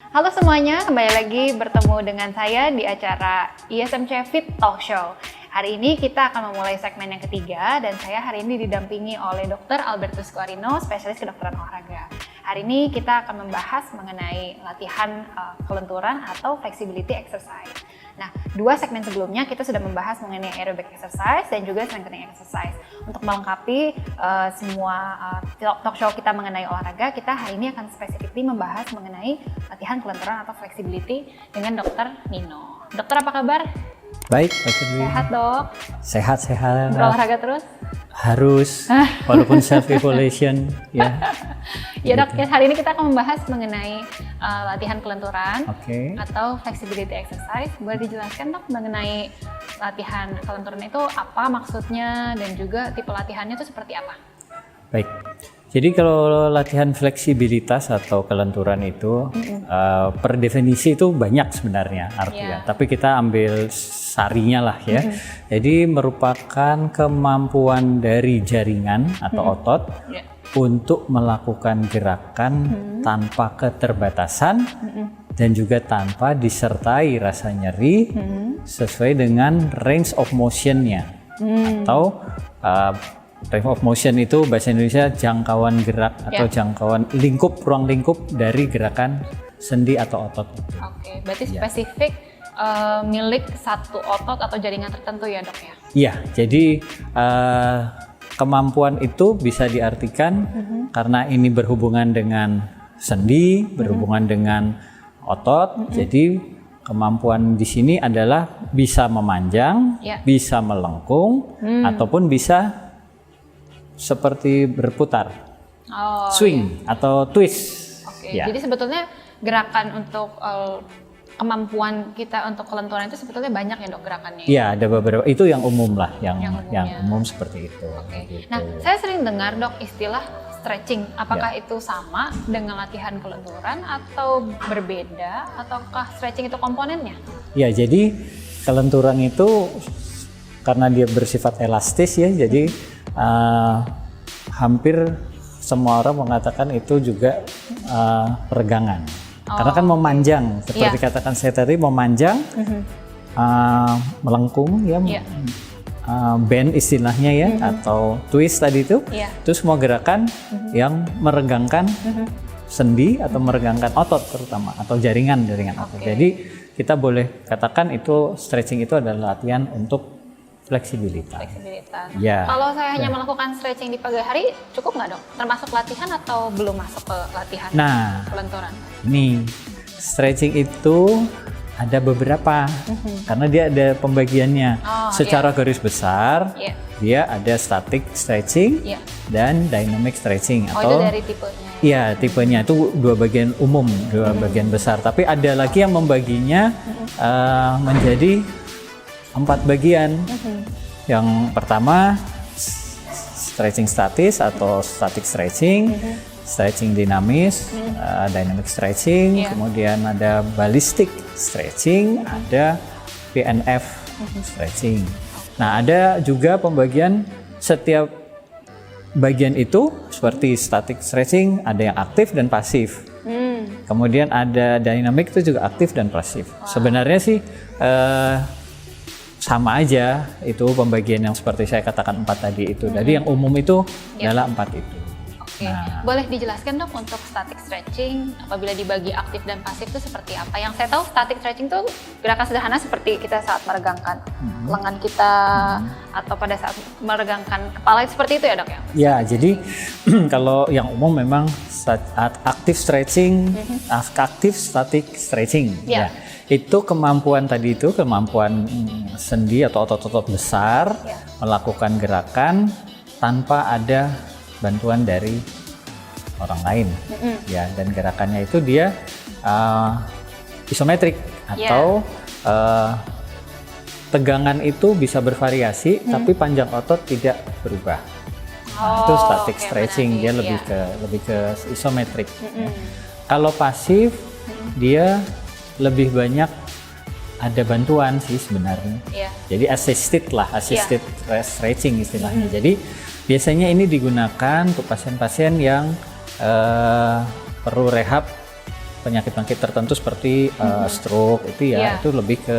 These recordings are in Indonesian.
Halo semuanya, kembali lagi bertemu dengan saya di acara ISMC Fit Talk Show. Hari ini kita akan memulai segmen yang ketiga dan saya hari ini didampingi oleh Dr. Albertus Guarino, spesialis kedokteran olahraga. Hari ini kita akan membahas mengenai latihan kelenturan atau flexibility exercise. Nah, dua segmen sebelumnya kita sudah membahas mengenai aerobic exercise dan juga strengthening exercise. Untuk melengkapi semua talk show kita mengenai olahraga, kita hari ini akan spesifikly membahas mengenai latihan kelenturan atau flexibility dengan Dr. Nino. Dokter, apa kabar? Baik, Pak Firly. Sehat, Dok? Sehat. Berolahraga terus? Harus, walaupun self-evaluation, ya. Ya, Dok, hari ini kita akan membahas mengenai latihan kelenturan atau flexibility exercise. Boleh dijelaskan, Dok, mengenai latihan kelenturan itu apa maksudnya dan juga tipe latihannya itu seperti apa? Baik, jadi kalau latihan fleksibilitas atau kelenturan itu per definisi itu banyak sebenarnya artinya, tapi kita ambil sarinya lah ya. Jadi merupakan kemampuan dari jaringan atau otot untuk melakukan gerakan tanpa keterbatasan dan juga tanpa disertai rasa nyeri sesuai dengan range of motion-nya atau range of motion itu bahasa Indonesia jangkauan gerak atau jangkauan lingkup, ruang lingkup dari gerakan sendi atau otot. Oke, berarti spesifik milik satu otot atau jaringan tertentu ya, Dok ya? Iya, jadi kemampuan itu bisa diartikan karena ini berhubungan dengan sendi, berhubungan dengan otot. Jadi kemampuan di sini adalah bisa memanjang, bisa melengkung, ataupun bisa seperti berputar, swing atau twist. Jadi sebetulnya gerakan untuk kemampuan kita untuk kelenturan itu sebetulnya banyak ya, Dok, gerakannya? Iya, ada beberapa. Itu yang umum lah, yang umum seperti itu. Gitu. Nah, saya sering dengar, Dok, istilah stretching. Apakah itu sama dengan latihan kelenturan atau berbeda? Ataukah stretching itu komponennya? Ya, jadi kelenturan itu karena dia bersifat elastis ya, jadi hampir semua orang mengatakan itu juga peregangan. Karena kan memanjang, seperti katakan saya tadi, memanjang, melengkung ya, bend istilahnya ya, atau twist tadi itu semua gerakan yang meregangkan sendi atau meregangkan otot terutama, atau jaringan otot. Jadi kita boleh katakan itu stretching itu adalah latihan untuk fleksibilitas. Ya. Kalau saya hanya melakukan stretching di pagi hari, cukup nggak, Dok? Termasuk latihan atau belum masuk ke latihan kelenturan? Nih, stretching itu ada beberapa, karena dia ada pembagiannya. Secara garis besar, dia ada static stretching dan dynamic stretching. Itu dari tipenya? Iya, tipenya itu dua bagian umum, dua bagian besar. Tapi ada lagi yang membaginya menjadi 4 bagian. Yang pertama stretching statis atau static stretching, stretching dinamis, dynamic stretching, kemudian ada ballistic stretching, ada PNF stretching. Nah, ada juga pembagian setiap bagian itu seperti static stretching, ada yang aktif dan pasif. Kemudian ada dynamic itu juga aktif dan pasif. Sebenarnya sih sama aja itu pembagian yang seperti saya katakan 4 tadi itu. Jadi yang umum itu adalah 4 itu. Nah, boleh dijelaskan, Dok, untuk static stretching apabila dibagi aktif dan pasif itu seperti apa? Yang saya tahu static stretching itu gerakan sederhana seperti kita saat meregangkan lengan kita atau pada saat meregangkan kepala, itu seperti itu ya, Dok ya? Ya, jadi kalau yang umum memang aktif stretching, aktif static stretching. Ya. Itu kemampuan tadi itu, kemampuan sendi atau otot-otot besar melakukan gerakan tanpa ada bantuan dari orang lain, ya, dan gerakannya itu dia isometrik atau tegangan itu bisa bervariasi, tapi panjang otot tidak berubah. Itu static stretching, dia lebih ke isometrik. Kalau pasif, dia lebih banyak ada bantuan sih sebenarnya. Jadi assisted stretching istilahnya. Jadi biasanya ini digunakan untuk pasien-pasien yang perlu rehab penyakit-penyakit tertentu seperti stroke itu ya, itu lebih ke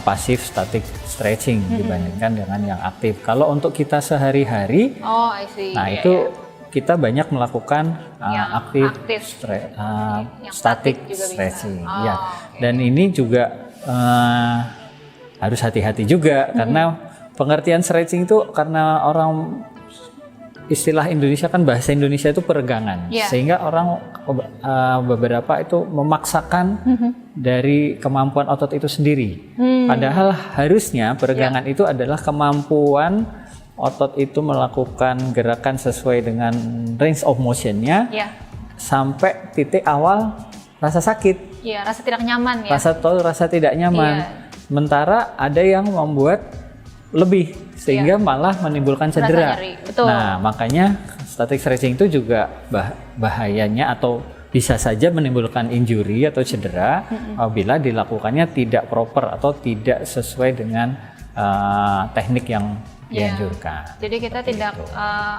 pasif static stretching dibandingkan dengan yang aktif. Kalau untuk kita sehari-hari, I see. nah Iya, itu iya. kita banyak melakukan Yang aktif, aktif. Yang static static juga bisa. stretching. Oh, Ya. oke. Dan ini juga harus hati-hati juga karena pengertian stretching itu karena orang istilah Indonesia kan bahasa Indonesia itu peregangan, Yeah. sehingga orang beberapa itu memaksakan dari kemampuan otot itu sendiri. Padahal harusnya peregangan itu adalah kemampuan otot itu melakukan gerakan sesuai dengan range of motion-nya Iya. sampai titik awal rasa sakit, Iya, rasa tidak nyaman ya. rasa tidak nyaman. Iya. Sementara ada yang membuat lebih sehingga malah menimbulkan cedera. Rasa nyeri, betul. Nah, makanya static stretching itu juga bahayanya atau bisa saja menimbulkan injury atau cedera apabila dilakukannya tidak proper atau tidak sesuai dengan teknik yang dianjurkan. Jadi kita tidak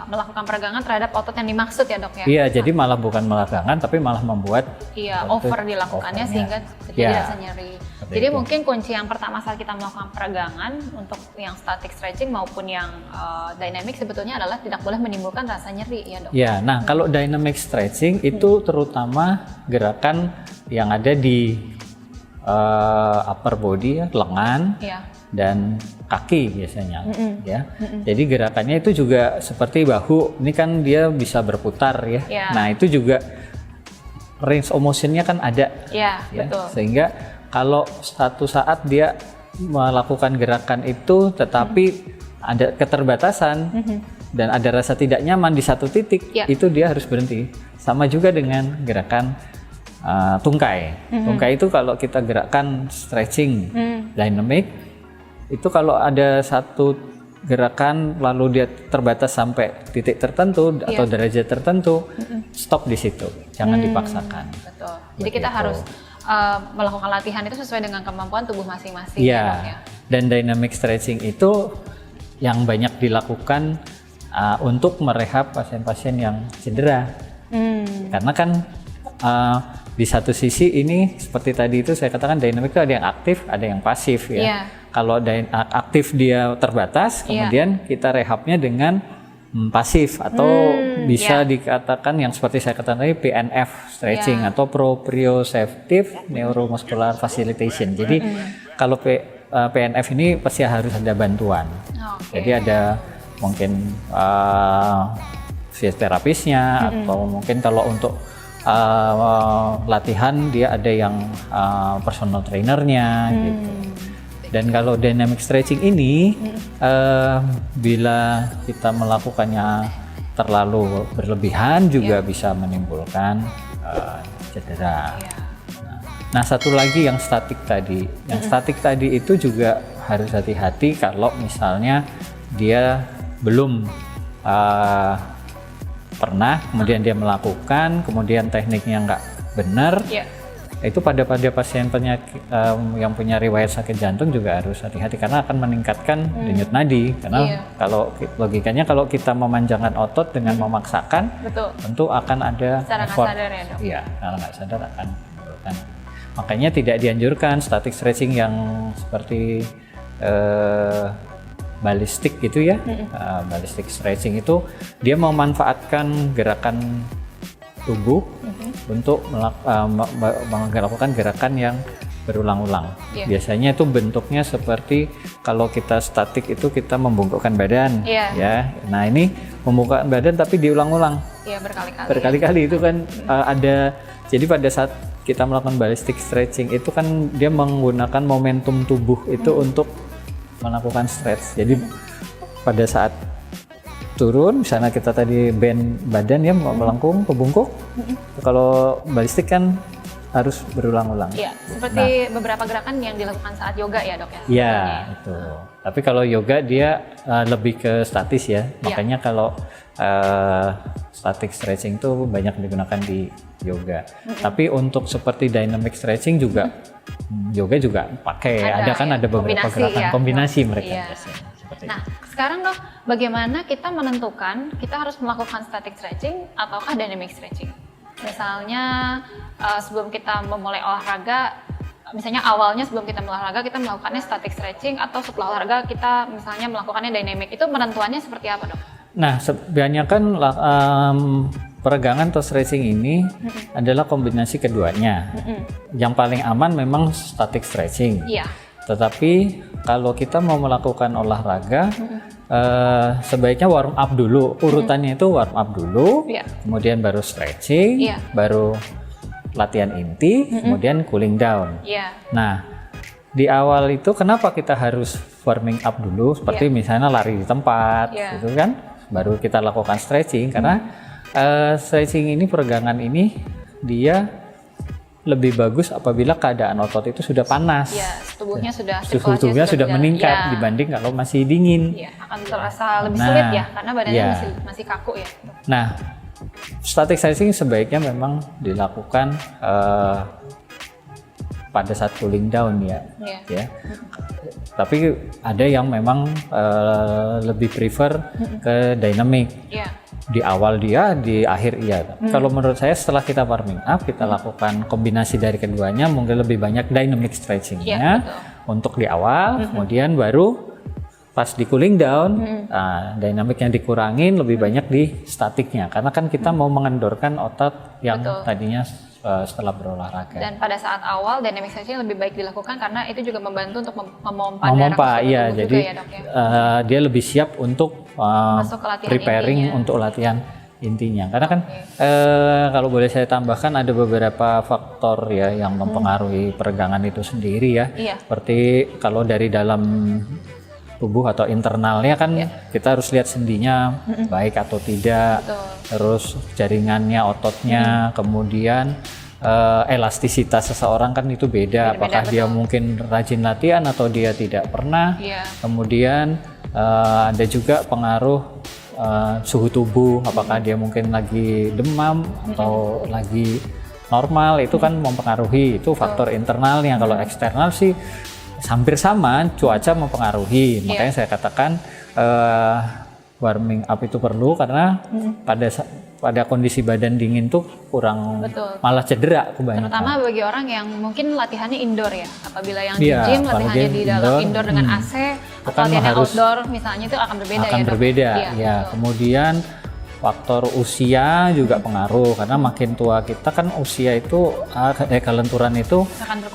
melakukan peregangan terhadap otot yang dimaksud ya dok ya? Iya, jadi malah bukan melakukan tapi malah membuat Over dilakukannya sehingga terjadi rasa nyeri. Jadi mungkin kunci yang pertama saat kita melakukan peregangan untuk yang static stretching maupun yang dynamic sebetulnya adalah tidak boleh menimbulkan rasa nyeri ya dok? Ya, nah kalau dynamic stretching itu terutama gerakan yang ada di upper body ya, lengan. Iya. Dan kaki biasanya ya. Jadi gerakannya itu juga seperti bahu. Ini kan dia bisa berputar ya. Yeah. Nah, itu juga range of motion-nya kan ada. Iya, Ya. betul. Sehingga kalau satu saat dia melakukan gerakan itu tetapi ada keterbatasan dan ada rasa tidak nyaman di satu titik, Yeah. itu dia harus berhenti. Sama juga dengan gerakan tungkai. Tungkai itu kalau kita gerakan stretching dynamic, itu kalau ada satu gerakan lalu dia terbatas sampai titik tertentu atau derajat tertentu, stop di situ, jangan dipaksakan. Betul. Jadi kita harus melakukan latihan itu sesuai dengan kemampuan tubuh masing-masing. Iya. Dok, ya? Dan dynamic stretching itu yang banyak dilakukan untuk merehab pasien-pasien yang cedera. Karena kan di satu sisi ini seperti tadi itu saya katakan dynamic itu ada yang aktif, ada yang pasif ya. Iya. Kalau aktif dia terbatas, kemudian kita rehabnya dengan pasif atau bisa dikatakan yang seperti saya katakan tadi PNF stretching atau proprioceptive neuromuscular facilitation. Jadi kalau PNF ini pasti harus ada bantuan. Jadi ada mungkin fisioterapisnya atau mungkin kalau untuk latihan dia ada yang personal trainernya gitu. Dan kalau dynamic stretching ini bila kita melakukannya terlalu berlebihan juga bisa menimbulkan cedera. Nah, satu lagi yang statik tadi. Yang statik tadi itu juga harus hati-hati kalau misalnya dia belum pernah, kemudian dia melakukan, kemudian tekniknya nggak benar. Itu pada pasien penyakit yang punya riwayat sakit jantung juga harus hati-hati karena akan meningkatkan denyut nadi. Karena kalau logikanya kalau kita memanjangkan otot dengan memaksakan, tentu akan ada effort. Sadar ya dok? Iya, kalau nggak sadar akan menimbulkan. Makanya tidak dianjurkan static stretching yang seperti ballistic gitu ya. Ballistic stretching itu dia memanfaatkan gerakan tubuh untuk melakukan gerakan yang berulang-ulang. Biasanya itu bentuknya seperti kalau kita statik itu kita membungkukkan badan, ya. Nah ini membungkukkan badan tapi diulang-ulang. Berkali-kali. Berkali-kali itu kan ada. Jadi pada saat kita melakukan ballistic stretching itu kan dia menggunakan momentum tubuh itu untuk melakukan stretch. Jadi pada saat turun, misalnya kita tadi bend badan ya melengkung ke bungkuk. Kalau balistik kan harus berulang-ulang. Iya, seperti beberapa gerakan yang dilakukan saat yoga ya dok ya? Iya, itu. Tapi kalau yoga dia lebih ke statis ya. Makanya kalau static stretching itu banyak digunakan di yoga. Tapi untuk seperti dynamic stretching juga yoga juga pakai. Ada beberapa gerakan kombinasi mereka biasanya. Nah, sekarang dok, bagaimana kita menentukan kita harus melakukan static stretching ataukah dynamic stretching? Misalnya sebelum kita memulai olahraga, misalnya awalnya sebelum kita olahraga kita melakukannya static stretching, atau setelah olahraga kita misalnya melakukannya dynamic, itu penentuannya seperti apa, Dok? Nah, sebenarnya kan peregangan atau stretching ini adalah kombinasi keduanya. Yang paling aman memang static stretching. Iya. Tetapi kalau kita mau melakukan olahraga, sebaiknya warm up dulu. Urutannya itu warm up dulu, Iya. kemudian baru stretching, Iya. baru latihan inti, kemudian cooling down. Iya. Nah, di awal itu kenapa kita harus warming up dulu? Seperti misalnya lari di tempat, Iya. gitu kan? Baru kita lakukan stretching, karena stretching ini, peregangan ini, dia lebih bagus apabila keadaan otot itu sudah panas. Iya, tubuhnya sudah Suhu tubuhnya sudah berjalan. meningkat Iya. dibanding kalau masih dingin. Iya, akan terasa lebih Nah, sulit ya, karena badannya iya. masih kaku ya. Nah, static stretching sebaiknya memang dilakukan pada saat cooling down ya. Iya. Ya. Tapi ada yang memang lebih prefer ke dynamic. Iya. Di awal dia, di akhir iya. Kalau menurut saya setelah kita warming up, kita lakukan kombinasi dari keduanya, mungkin lebih banyak dynamic stretchingnya Iya, betul. untuk di awal, kemudian baru pas di cooling down, dynamicnya dikurangin, lebih banyak di statiknya, karena kan kita mau mengendorkan otot yang Betul. tadinya setelah berolahraga. Dan pada saat awal dynamic stretching lebih baik dilakukan karena itu juga membantu untuk memompa darah Memompa, ke iya. tubuh Jadi juga ya, Dok, ya? dia lebih siap untuk Masuk ke latihan preparing intinya. untuk latihan intinya. Karena kan kalau boleh saya tambahkan, ada beberapa faktor ya yang mempengaruhi peregangan itu sendiri ya. Iya. Seperti kalau dari dalam tubuh atau internalnya kan kita harus lihat sendinya baik atau tidak. Betul. Terus jaringannya, ototnya, kemudian elastisitas seseorang kan itu beda. Beda-beda, Apakah dia betul. mungkin rajin latihan atau dia tidak pernah. Iya. Kemudian ada juga pengaruh suhu tubuh, apakah dia mungkin lagi demam atau lagi normal, itu kan mempengaruhi. Itu faktor internalnya. Kalau eksternal sih hampir sama, cuaca mempengaruhi. Makanya saya katakan warming up itu perlu, karena pada kondisi badan dingin tuh kurang, Betul. malah cedera kebanyakan. Terutama bagi orang yang mungkin latihannya indoor ya. Apabila yang Iya, di gym apalagi latihannya di dalam indoor, indoor dengan AC, atau kan latihannya harus- outdoor misalnya, itu akan berbeda ya, akan Dok? berbeda Iya, ya. betul. Kemudian faktor usia juga pengaruh, karena makin tua kita kan usia itu kelenturan itu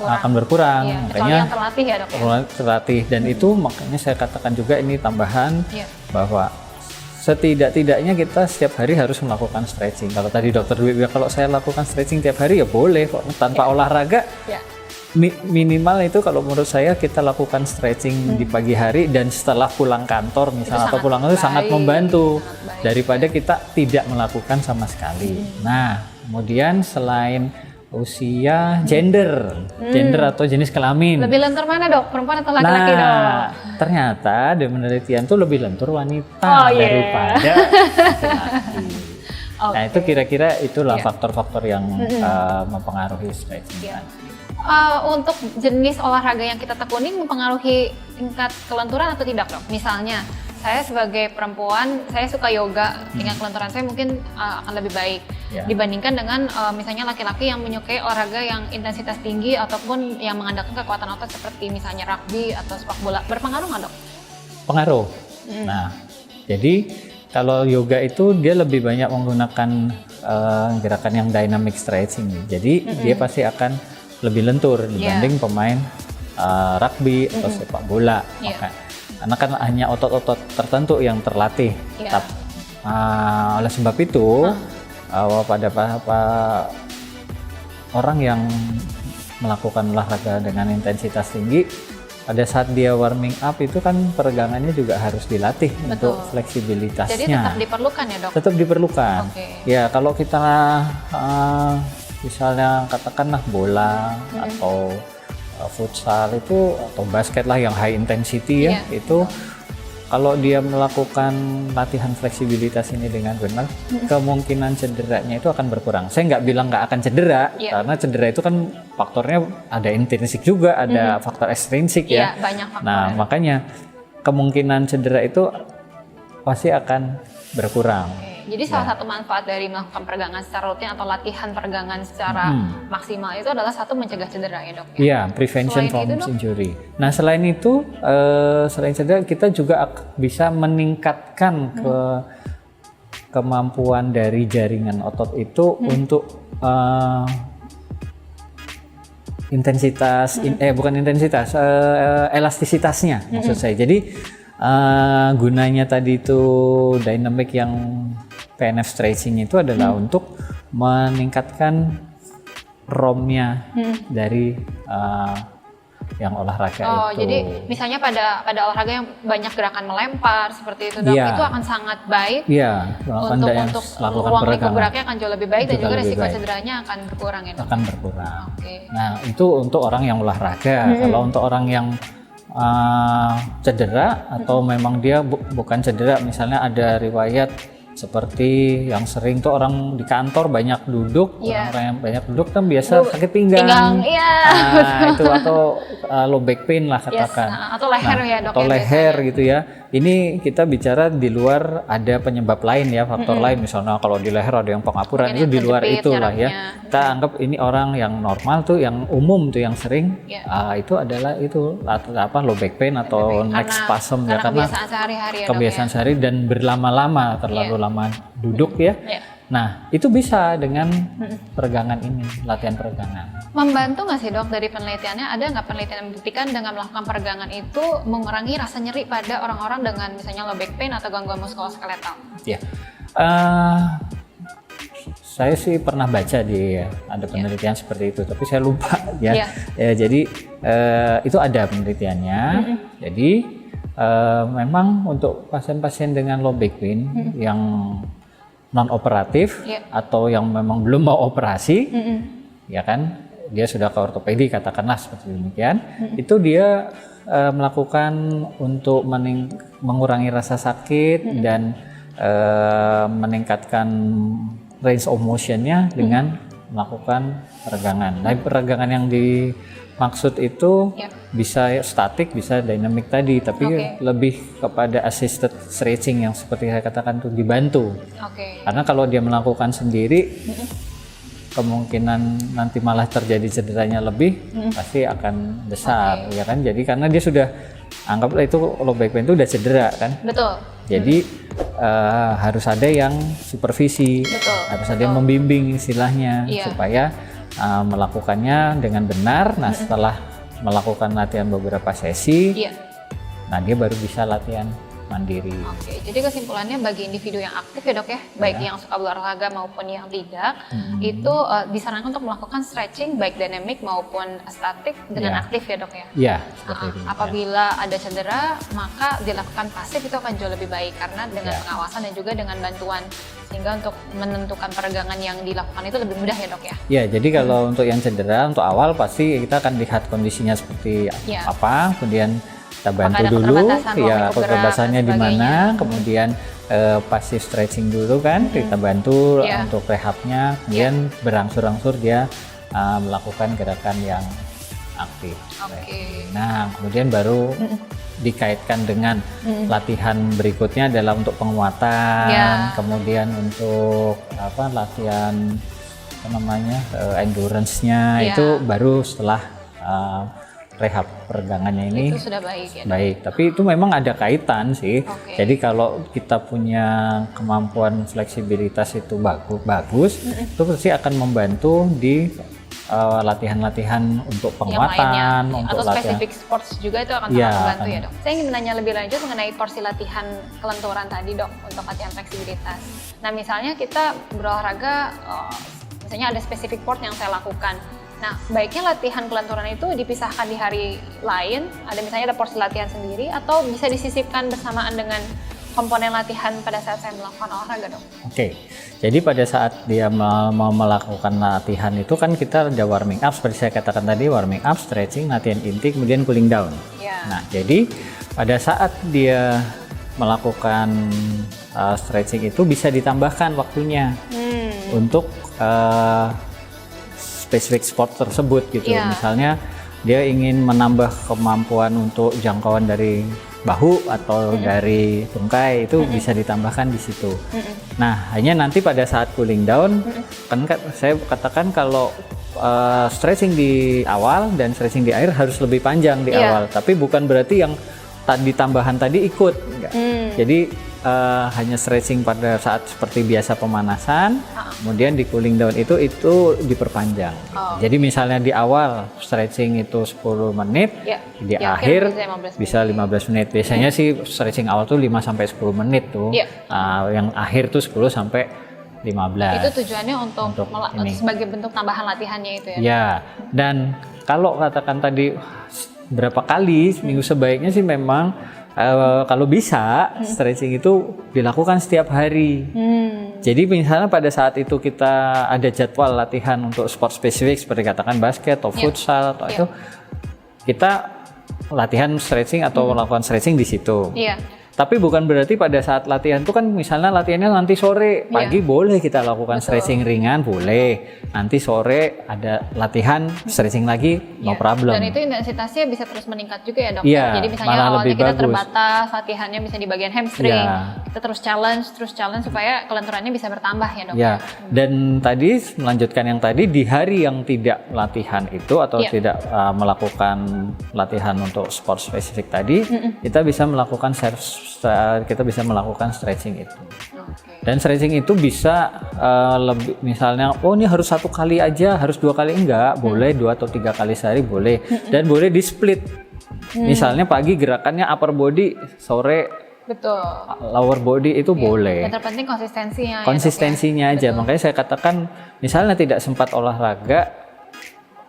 akan berkurang. Iya, kecuali makanya yang terlatih ya, Dok, ya? terlatih. Dan itu makanya saya katakan juga ini tambahan Iya. bahwa setidak-tidaknya kita setiap hari harus melakukan stretching. Kalau tadi Dokter Dwi bilang kalau saya lakukan stretching tiap hari ya boleh kok, tanpa olahraga. Iya. Minimal itu kalau menurut saya kita lakukan stretching di pagi hari dan setelah pulang kantor misalnya, atau sangat pulang itu sangat baik, membantu sangat baik, daripada kita tidak melakukan sama sekali. Nah, kemudian selain usia, gender atau jenis kelamin. Lebih lentur mana, Dok? Perempuan atau laki-laki, Dok? Ternyata di penelitian tuh lebih lentur wanita Oh, iya. daripada laki-laki. Nah, itu kira-kira itulah Iya. faktor-faktor yang mempengaruhi stretching. Iya. Untuk jenis olahraga yang kita tekuni mempengaruhi tingkat kelenturan atau tidak, Dok? Misalnya, saya sebagai perempuan, saya suka yoga, tingkat kelenturan saya mungkin akan lebih baik Ya. dibandingkan dengan misalnya laki-laki yang menyukai olahraga yang intensitas tinggi ataupun yang mengandalkan kekuatan otot seperti misalnya rugby atau sepak bola. Berpengaruh nggak, Dok? Pengaruh. Nah, jadi kalau yoga itu dia lebih banyak menggunakan gerakan yang dynamic stretching. Jadi dia pasti akan lebih lentur dibanding pemain rugby atau sepak bola. Iya. Karena kan hanya otot-otot tertentu yang terlatih. Iya. Oleh sebab itu, pada orang yang melakukan olahraga dengan intensitas tinggi, pada saat dia warming up itu kan peregangannya juga harus dilatih untuk fleksibilitasnya. Jadi tetap diperlukan ya, Dok? Tetap diperlukan. Oke. Ya, kalau kita misalnya katakanlah bola atau futsal itu, atau basket lah yang high intensity ya, itu kalau dia melakukan latihan fleksibilitas ini dengan benar, kemungkinan cederanya itu akan berkurang. Saya nggak bilang nggak akan cedera, karena cedera itu kan faktornya ada intrinsik juga, ada faktor ekstrinsik ya. Iya, banyak faktor. Nah, makanya kemungkinan cedera itu pasti akan berkurang. jadi salah satu manfaat dari melakukan peregangan secara rutin atau latihan peregangan secara maksimal itu adalah satu mencegah cedera ya dok? Iya, prevention Selain from itu, Dok? injury. Nah selain itu, selain cedera kita juga bisa meningkatkan kemampuan dari jaringan otot itu untuk intensitas, bukan intensitas, elastisitasnya maksud saya. Jadi gunanya tadi itu dynamic yang PNF stretching itu adalah untuk meningkatkan ROM-nya dari yang olahraga Oh, itu. jadi misalnya pada olahraga yang banyak gerakan melempar seperti itu dok, Iya. itu akan sangat baik Iya, untuk lakukan ruang lingkup peregangan geraknya akan jauh lebih baik dan Juga juga lebih resiko baik. cederanya akan berkurang ya dok? akan berkurang. Oke. Nah, itu untuk orang yang olahraga. Kalau untuk orang yang cedera atau memang dia bukan cedera, misalnya ada riwayat seperti yang sering tuh orang di kantor banyak duduk, Iya. orang yang banyak duduk kan biasa sakit pinggang, iya. Itu atau low back pain lah Yes, katakan. atau leher ya dok Atau ya leher biasanya. gitu ya. Ini kita bicara di luar ada penyebab lain ya, faktor lain, misalnya kalau di leher ada yang pengapuran, Mungkin itu yang di luar kejepit itulah ya. syarafnya. Kita anggap ini orang yang normal tuh, yang umum tuh, yang sering Iya. itu adalah itu apa low back pain atau neck spasm ya, karena kebiasaan sehari-hari ya kebiasaan dok sehari dan berlama-lama, terlalu lama duduk ya. ya? Iya. Nah, itu bisa dengan peregangan ini, latihan peregangan. Membantu nggak sih dok dari penelitiannya, ada nggak penelitian yang membuktikan dengan melakukan peregangan itu mengurangi rasa nyeri pada orang-orang dengan misalnya low back pain atau gangguan muskuloskeletal? Ya, saya sih pernah baca ada penelitian seperti itu, tapi saya lupa ya. Iya. Ya, jadi itu ada penelitiannya. Jadi memang untuk pasien-pasien dengan low back pain yang non operatif Iya. atau yang memang belum mau operasi, ya kan, dia sudah ke ortopedi katakanlah seperti demikian, itu dia melakukan untuk mengurangi rasa sakit dan meningkatkan range of motion-nya dengan melakukan peregangan. Nah, peregangan yang dimaksud itu bisa statik, bisa dynamic tadi, tapi lebih kepada assisted stretching yang seperti saya katakan itu dibantu. Oke. Karena kalau dia melakukan sendiri, kemungkinan nanti malah terjadi cederanya lebih pasti akan besar, ya kan? Jadi karena dia sudah anggaplah itu low back pain itu udah cedera kan? Betul. Jadi harus ada yang supervisi, harus ada yang membimbing istilahnya supaya melakukannya dengan benar. Nah, setelah melakukan latihan beberapa sesi, nah dia baru bisa latihan mandiri. Oke, jadi kesimpulannya bagi individu yang aktif ya dok ya, baik yang suka berolahraga maupun yang tidak, itu disarankan untuk melakukan stretching baik dynamic maupun statik dengan aktif ya dok ya? Iya, seperti itu. Apabila ada cedera, maka dilakukan pasif itu akan jauh lebih baik karena dengan pengawasan dan juga dengan bantuan, sehingga untuk menentukan peregangan yang dilakukan itu lebih mudah ya dok ya? Ya, jadi kalau untuk yang cedera, untuk awal pasti kita akan lihat kondisinya seperti apa, kemudian kita bantu dulu, ya keterbatasannya di mana, kemudian pasif stretching dulu kan, kita bantu untuk rehabnya, kemudian berangsur-angsur dia melakukan gerakan yang aktif. Nah, kemudian baru dikaitkan dengan latihan berikutnya adalah untuk penguatan, kemudian untuk latihan endurance-nya itu baru setelah rehab peregangannya ini itu sudah baik ya? Baik, tapi itu memang ada kaitan sih. Jadi kalau kita punya kemampuan fleksibilitas itu bagus, itu pasti akan membantu di latihan-latihan untuk penguatan, untuk atau latihan specific sports juga itu akan sangat membantu ya dok. Saya ingin menanya lebih lanjut mengenai porsi latihan kelenturan tadi dok untuk latihan fleksibilitas. Nah misalnya kita berolahraga, misalnya ada specific sport yang saya lakukan. Nah, baiknya latihan kelenturan itu dipisahkan di hari lain, misalnya ada porsi latihan sendiri, atau bisa disisipkan bersamaan dengan komponen latihan pada saat saya melakukan olahraga, dok? Oke, jadi pada saat dia mau melakukan latihan itu kan kita ada warming up, seperti saya katakan tadi, warming up, stretching, latihan inti, kemudian cooling down. Nah, jadi pada saat dia melakukan stretching itu bisa ditambahkan waktunya untuk spesifik sport tersebut gitu. Misalnya dia ingin menambah kemampuan untuk jangkauan dari bahu atau dari tungkai itu bisa ditambahkan di situ. Nah, hanya nanti pada saat cooling down, kan saya katakan kalau stretching di awal dan stretching di akhir harus lebih panjang di awal, tapi bukan berarti yang tadi tambahan tadi ikut, enggak. Jadi hanya stretching pada saat seperti biasa pemanasan, kemudian di cooling down itu diperpanjang. Jadi misalnya di awal stretching itu 10 menit, di akhir bisa 15 menit. Biasanya sih stretching awal tuh 5 sampai 10 menit tuh. Yang akhir tuh 10 sampai 15. Itu tujuannya untuk sebagai bentuk tambahan latihannya itu ya? Ya, dan kalau katakan tadi berapa kali seminggu, sebaiknya sih memang kalau bisa stretching itu dilakukan setiap hari. Jadi misalnya pada saat itu kita ada jadwal latihan untuk sport spesifik seperti katakan basket atau futsal atau itu, kita latihan stretching atau melakukan stretching di situ. Tapi bukan berarti pada saat latihan itu kan misalnya latihannya nanti sore, pagi boleh kita lakukan stretching ringan, boleh. Nanti sore ada latihan stretching lagi, no problem. Dan itu intensitasnya bisa terus meningkat juga ya dok? Jadi misalnya awalnya kita terbatas, latihannya bisa di bagian hamstring, kita terus challenge supaya kelenturannya bisa bertambah ya dok? Dan tadi melanjutkan yang tadi, di hari yang tidak latihan itu atau tidak melakukan latihan untuk sport spesifik tadi, kita bisa melakukan stretching itu. Dan stretching itu bisa lebih, misalnya ini harus 1 kali aja, harus 2 kali enggak, boleh 2 atau 3 kali sehari boleh. Dan boleh di split. Misalnya pagi gerakannya upper body, sore lower body itu boleh. Yang terpenting konsistensinya. Konsistensinya aja. Makanya saya katakan misalnya tidak sempat olahraga,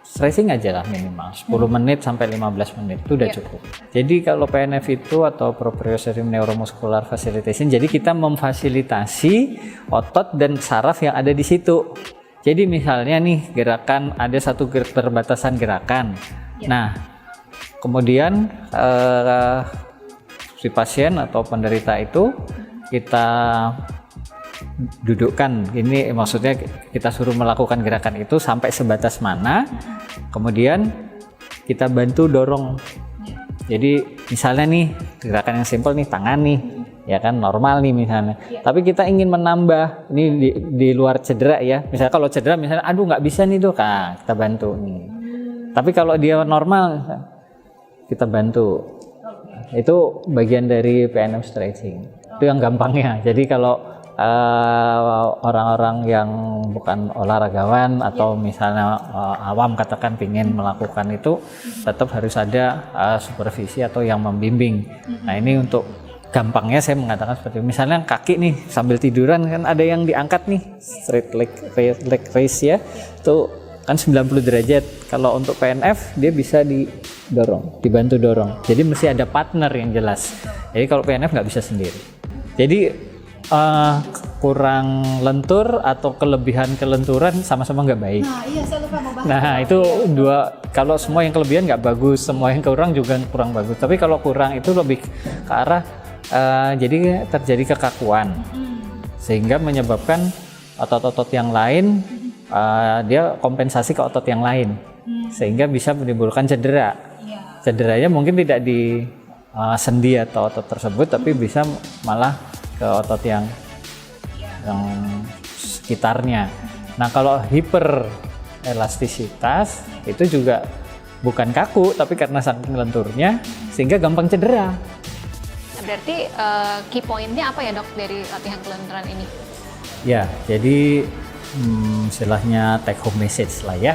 stretching aja lah minimal 10 menit sampai 15 menit itu udah cukup. Jadi kalau PNF itu atau proprioceptive neuromuscular facilitation, jadi kita memfasilitasi otot dan saraf yang ada di situ. Jadi misalnya nih gerakan, ada satu perbatasan gerakan. Nah, kemudian si pasien atau penderita itu kita dudukkan, ini maksudnya kita suruh melakukan gerakan itu sampai sebatas mana, kemudian kita bantu dorong. Jadi misalnya nih gerakan yang simpel nih, tangan nih ya kan normal nih misalnya, tapi kita ingin menambah ini di luar cedera ya, misalnya kalau cedera misalnya aduh nggak bisa nih dok, kita bantu nih. Tapi kalau dia normal kita bantu. Itu bagian dari PNF stretching, itu yang gampangnya. Jadi kalau orang-orang yang bukan olahragawan atau misalnya awam katakan pingin melakukan itu, tetap harus ada supervisi atau yang membimbing. Nah ini untuk gampangnya saya mengatakan seperti misalnya kaki nih sambil tiduran kan ada yang diangkat nih, straight leg raise ya, itu kan 90 derajat. Kalau untuk PNF dia bisa dibantu dorong. Jadi mesti ada partner yang jelas. Jadi kalau PNF nggak bisa sendiri. Jadi kurang lentur atau kelebihan kelenturan sama-sama nggak baik. Saya lupa mau bahas. Nah itu dua, kalau semua yang kelebihan nggak bagus, semua yang kurang juga kurang bagus. Tapi kalau kurang itu lebih ke arah jadi terjadi kekakuan, sehingga menyebabkan otot-otot yang lain dia kompensasi ke otot yang lain, sehingga bisa menimbulkan cedera. Cederanya mungkin tidak di sendi atau otot tersebut, tapi bisa malah ke otot yang sekitarnya. Nah kalau hiperelastisitas itu juga bukan kaku, tapi karena saking lenturnya sehingga gampang cedera. Berarti key point-nya apa ya dok dari latihan kelenturan ini? Ya, jadi istilahnya take home message lah ya.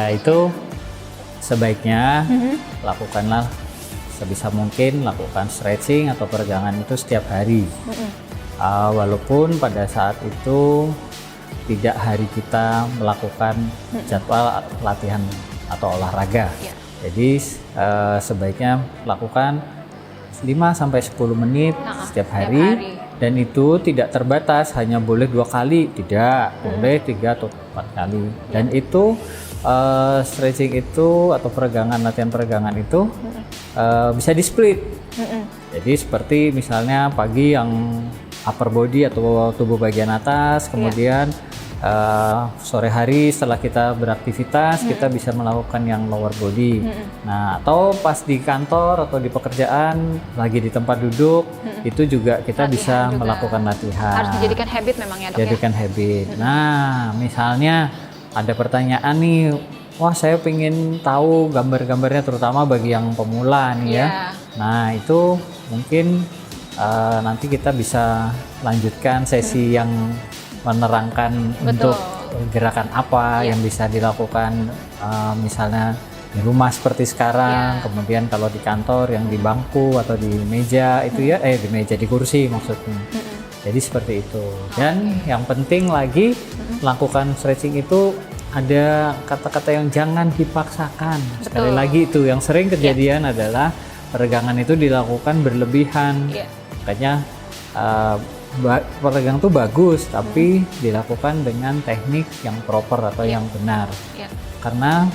Itu sebaiknya lakukanlah sebisa mungkin, lakukan stretching atau peregangan itu setiap hari. Walaupun pada saat itu tidak hari kita melakukan jadwal latihan atau olahraga. Jadi sebaiknya lakukan 5 sampai 10 menit setiap hari. Dan itu tidak terbatas, hanya boleh 2 kali, tidak boleh 3 atau 4 kali. Dan itu stretching itu atau latihan peregangan itu bisa di split. Jadi seperti misalnya pagi yang upper body atau tubuh bagian atas, kemudian sore hari setelah kita beraktivitas kita bisa melakukan yang lower body. Nah, atau pas di kantor atau di pekerjaan lagi di tempat duduk itu juga kita Latihan bisa juga. melakukan latihan. Harus dijadikan habit memang ya dok ya. Jadikan habit. Nah, misalnya ada pertanyaan nih, wah saya pengen tahu gambar-gambarnya terutama bagi yang pemula nih ya. Iya. Nah, itu mungkin nanti kita bisa lanjutkan sesi yang menerangkan Betul. untuk gerakan apa yang bisa dilakukan misalnya di rumah seperti sekarang, kemudian kalau di kantor yang di bangku atau di meja itu ya, di meja di kursi maksudnya. Jadi seperti itu. Dan yang penting lagi lakukan stretching itu ada kata-kata yang jangan dipaksakan. Sekali lagi itu yang sering kejadian adalah peregangan itu dilakukan berlebihan. Makanya peregang itu bagus, tapi dilakukan dengan teknik yang proper atau yang benar. Karena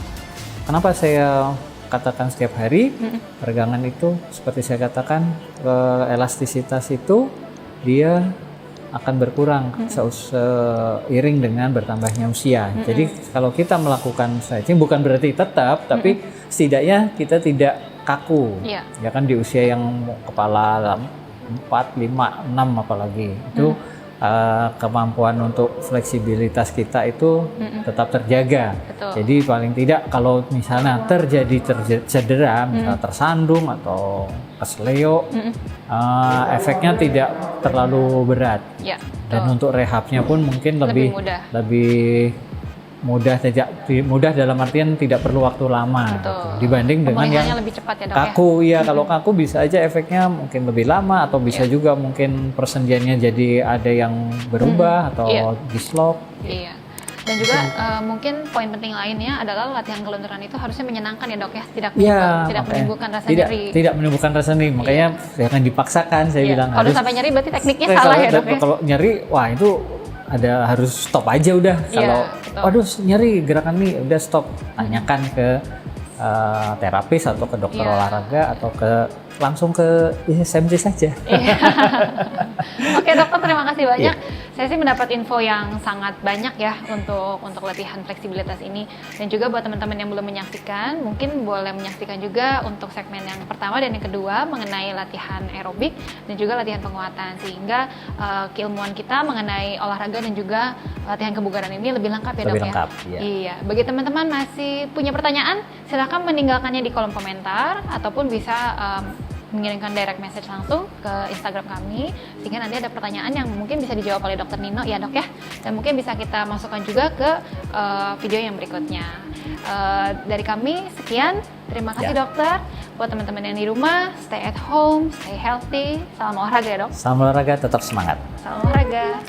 kenapa saya katakan setiap hari peregangan itu seperti saya katakan elastisitas itu dia akan berkurang seiring dengan bertambahnya usia. Jadi kalau kita melakukan stretching bukan berarti tetap, tapi setidaknya kita tidak kaku. Ya kan di usia yang kepala 4, 5, 6 apalagi itu kemampuan untuk fleksibilitas kita itu tetap terjaga. Jadi paling tidak kalau misalnya terjadi cedera, misalnya tersandung atau kesleo, efeknya tidak terlalu berat. Dan untuk rehabnya pun mungkin lebih mudah dalam artian tidak perlu waktu lama gitu. Dibanding dengan yang lebih cepat ya, dok, kaku ya. Kalau kaku bisa aja efeknya mungkin lebih lama atau bisa juga mungkin persendiannya jadi ada yang berubah atau dislok. Dan juga mungkin poin penting lainnya adalah latihan kelenturan itu harusnya menyenangkan ya dok ya, tidak menimbulkan rasa nyeri. Tidak menimbulkan rasa nyeri, makanya jangan dipaksakan saya bilang. Kalau sampai nyeri berarti tekniknya salah ya dok ya. Kalau nyeri, wah itu harus stop aja udah. Kalau waduh nyeri gerakan nih udah stop, tanyakan ke terapis atau ke dokter olahraga atau langsung ke ISMC saja. Oke dokter, terima kasih banyak. Saya sih mendapat info yang sangat banyak ya untuk latihan fleksibilitas ini. Dan juga buat teman-teman yang belum menyaksikan, mungkin boleh menyaksikan juga untuk segmen yang pertama dan yang kedua mengenai latihan aerobik dan juga latihan penguatan, sehingga keilmuan kita mengenai olahraga dan juga latihan kebugaran ini lebih lengkap ya dok ya. Iya. Bagi teman-teman masih punya pertanyaan, silakan meninggalkannya di kolom komentar ataupun bisa mengirimkan direct message langsung ke Instagram kami, sehingga nanti ada pertanyaan yang mungkin bisa dijawab oleh Dr. Nino ya dok ya, dan mungkin bisa kita masukkan juga ke video yang berikutnya. Dari kami sekian, terima kasih dokter. Buat teman-teman yang di rumah, stay at home, stay healthy, salam olahraga ya dok. Salam olahraga, tetap semangat. Salam olahraga.